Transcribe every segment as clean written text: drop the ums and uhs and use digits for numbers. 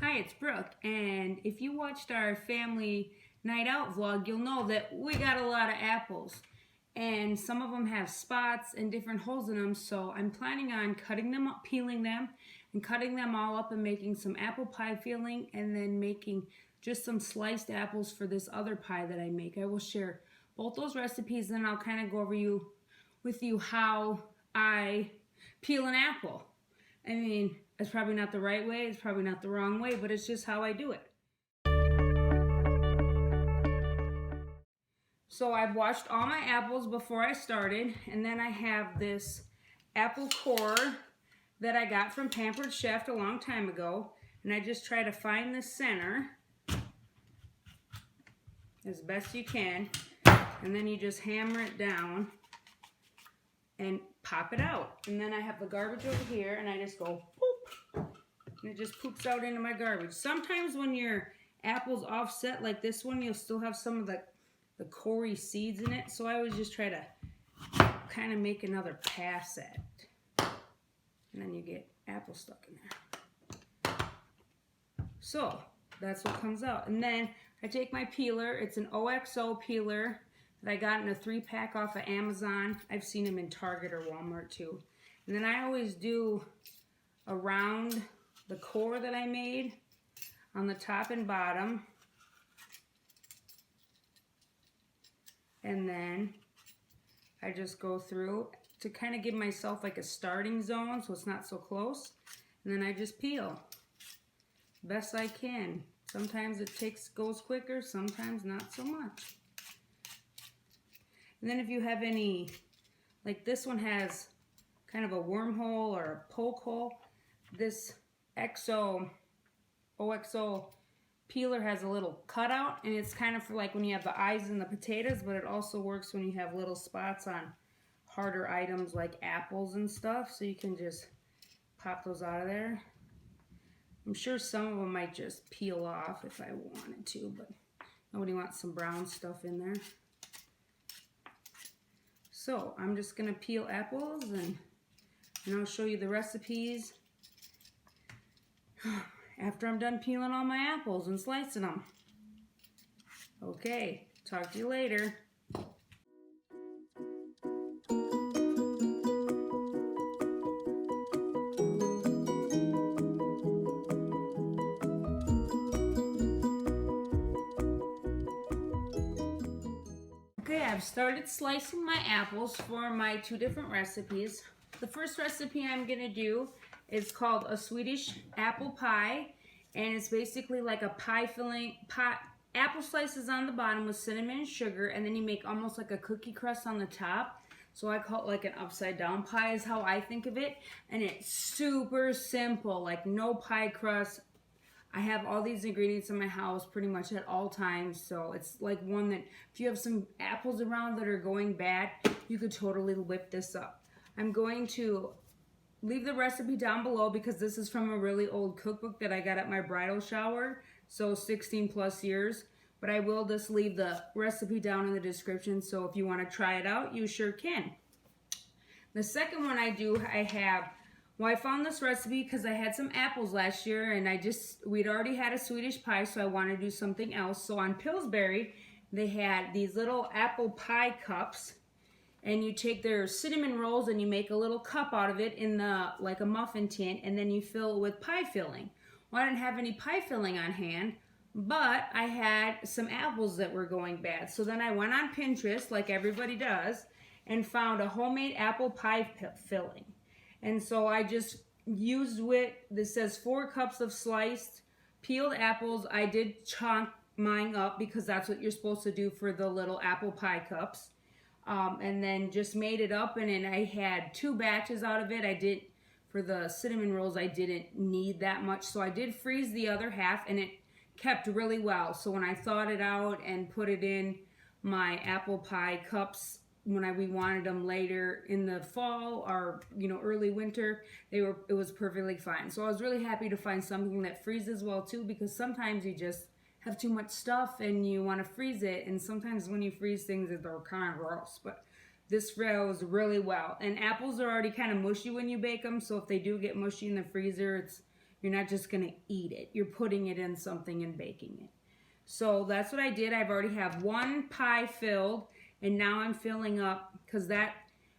Hi, it's Brooke, and if you watched our family night out vlog, you'll know that we got a lot of apples, and some of them have spots and different holes in them, so I'm planning on cutting them up, peeling them, and cutting them all up and making some apple pie filling, and then making just some sliced apples for this other pie that I make. I will share both those recipes, and I'll kind of go over with you how I peel an apple. I mean, it's probably not the right way, it's probably not the wrong way, but it's just how I do it. So I've washed all my apples before I started, and then I have this apple core that I got from Pampered Chef a long time ago, and I just try to find the center as best you can, and then you just hammer it down and pop it out. And then I have the garbage over here, and I just go poop, and it just poops out into my garbage. Sometimes when your apple's offset like this one, you'll still have some of the cory seeds in it, so I always just try to kind of make another pass at it. And then you get apple stuck in there. So that's what comes out. And then I take my peeler. It's an OXO peeler that I got in a 3-pack off of Amazon. I've seen them in Target or Walmart too. And then I always do around the core that I made on the top and bottom. And then I just go through to kind of give myself like a starting zone so it's not so close. And then I just peel best I can. Sometimes it goes quicker, sometimes not so much. And then if you have any, like this one has kind of a wormhole or a poke hole. This OXO peeler has a little cutout, and it's kind of for like when you have the eyes in the potatoes, but it also works when you have little spots on harder items like apples and stuff, so you can just pop those out of there. I'm sure some of them might just peel off if I wanted to, but nobody wants some brown stuff in there. So I'm just gonna peel apples, and I'll show you the recipes after I'm done peeling all my apples and slicing them. Okay, talk to you later. Okay, I've started slicing my apples for my 2 different recipes. The first recipe I'm gonna do is called a Swedish Apple Pie, and it's basically like a pie filling, apple slices on the bottom with cinnamon and sugar, and then you make almost like a cookie crust on the top. So I call it like an upside down pie is how I think of it, and it's super simple, like no pie crust. I have all these ingredients in my house pretty much at all times, so it's like one that if you have some apples around that are going bad, you could totally whip this up. I'm going to leave the recipe down below because this is from a really old cookbook that I got at my bridal shower, so 16 plus years, but I will just leave the recipe down in the description, so if you want to try it out, you sure can. The second one I found this recipe because I had some apples last year, and we'd already had a Swedish pie, so I wanted to do something else. So on Pillsbury, they had these little apple pie cups, and you take their cinnamon rolls and you make a little cup out of it in like a muffin tin, and then you fill it with pie filling. Well, I didn't have any pie filling on hand, but I had some apples that were going bad. So then I went on Pinterest, like everybody does, and found a homemade apple pie filling. And so I just used this says 4 cups of sliced peeled apples. I did chunk mine up because that's what you're supposed to do for the little apple pie cups. And then just made it up, and then I had 2 batches out of it. For the cinnamon rolls, I didn't need that much, so I did freeze the other half, and it kept really well. So when I thawed it out and put it in my apple pie cups, when we wanted them later in the fall or early winter, it was perfectly fine. So I was really happy to find something that freezes well too, because sometimes you just have too much stuff and you want to freeze it, and sometimes when you freeze things they're kind of gross, but this froze really well. And apples are already kind of mushy when you bake them, so if they do get mushy in the freezer, You're not just gonna eat it. You're putting it in something and baking it. So that's what I did. I've already have one pie filled, and now I'm filling up, because that,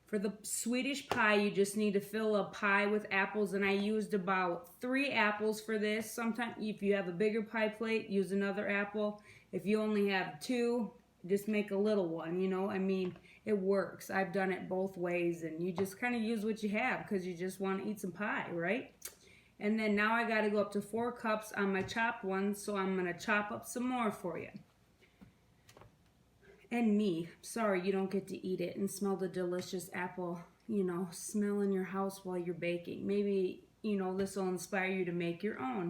for the Swedish pie, you just need to fill a pie with apples, and I used about 3 apples for this. Sometimes if you have a bigger pie plate, use another apple. If you only have 2, just make a little one, you know. I mean, it works. I've done it both ways, and you just kind of use what you have because you just want to eat some pie, right? And then now I got to go up to 4 cups on my chopped ones, so I'm going to chop up some more for you. And me, sorry you don't get to eat it and smell the delicious apple, you know, smell in your house while you're baking. Maybe, you know, this will inspire you to make your own.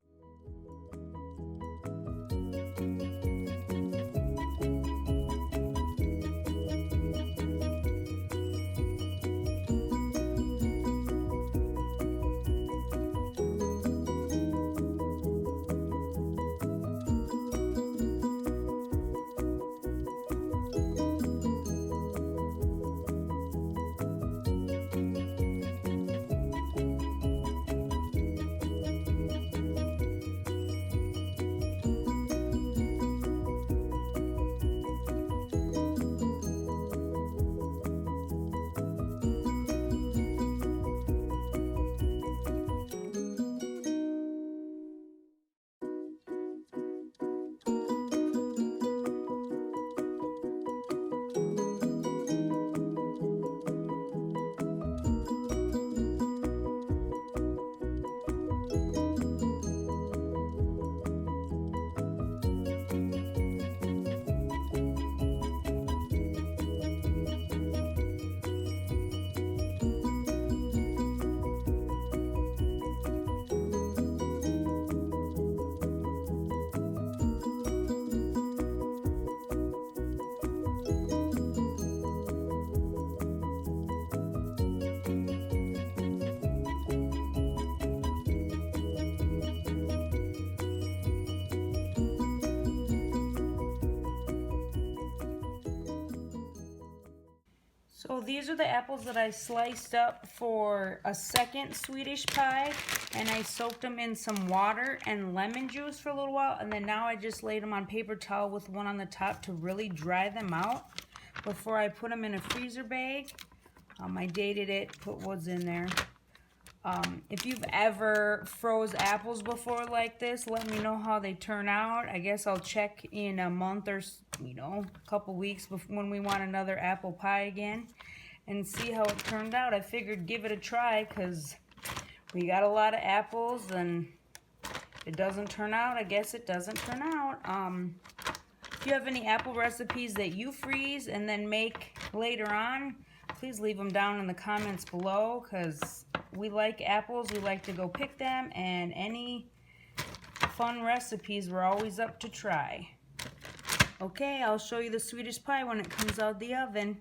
So these are the apples that I sliced up for a second Swedish pie, and I soaked them in some water and lemon juice for a little while, and then now I just laid them on paper towel with one on the top to really dry them out before I put them in a freezer bag. I dated it, put what's in there. If you've ever froze apples before like this, let me know how they turn out. I guess I'll check in a month or, you know, a couple weeks before, when we want another apple pie again, and see how it turned out. I figured give it a try because we got a lot of apples, and if it doesn't turn out, I guess it doesn't turn out. If you have any apple recipes that you freeze and then make later on, please leave them down in the comments below, because we like apples, we like to go pick them, and any fun recipes we're always up to try. Okay, I'll show you the Swedish pie when it comes out the oven.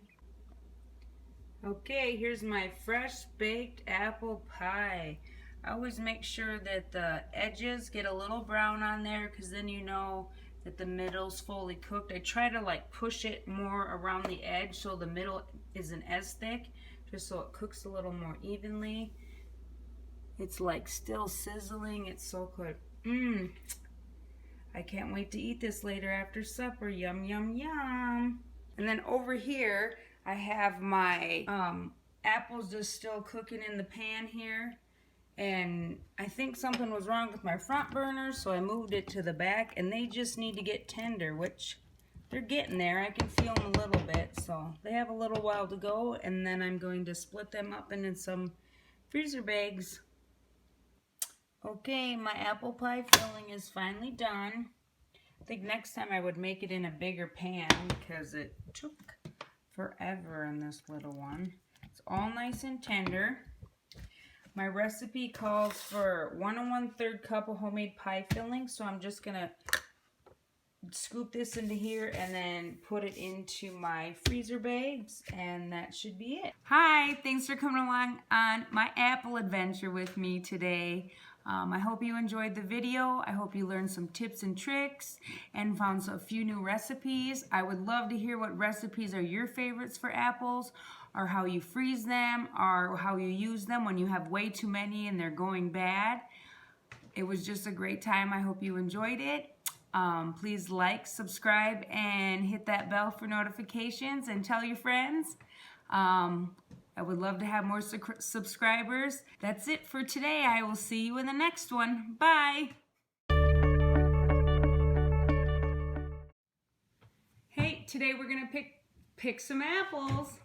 Okay, here's my fresh baked apple pie. I always make sure that the edges get a little brown on there, because then you know that the middle's fully cooked. I try to like push it more around the edge so the middle isn't as thick, just so it cooks a little more evenly. It's like still sizzling. It's so good. I can't wait to eat this later after supper. Yum, yum, yum. And then over here, I have my apples just still cooking in the pan here. And I think something was wrong with my front burners, so I moved it to the back, and they just need to get tender, which they're getting there. I can feel them a little bit, so they have a little while to go, and then I'm going to split them up into some freezer bags. Okay, my apple pie filling is finally done. I think next time I would make it in a bigger pan because it took forever in this little one. It's all nice and tender. My recipe calls for 1 1/3 cup of homemade pie filling, so I'm just gonna scoop this into here and then put it into my freezer bags, and that should be it. Hi, thanks for coming along on my apple adventure with me today. I hope you enjoyed the video. I hope you learned some tips and tricks and found a few new recipes. I would love to hear what recipes are your favorites for apples, or how you freeze them, or how you use them when you have way too many and they're going bad. It was just a great time. I hope you enjoyed it. Please like, subscribe, and hit that bell for notifications, and tell your friends. I would love to have more subscribers. That's it for today. I will see you in the next one. Bye. Hey, today we're gonna pick some apples.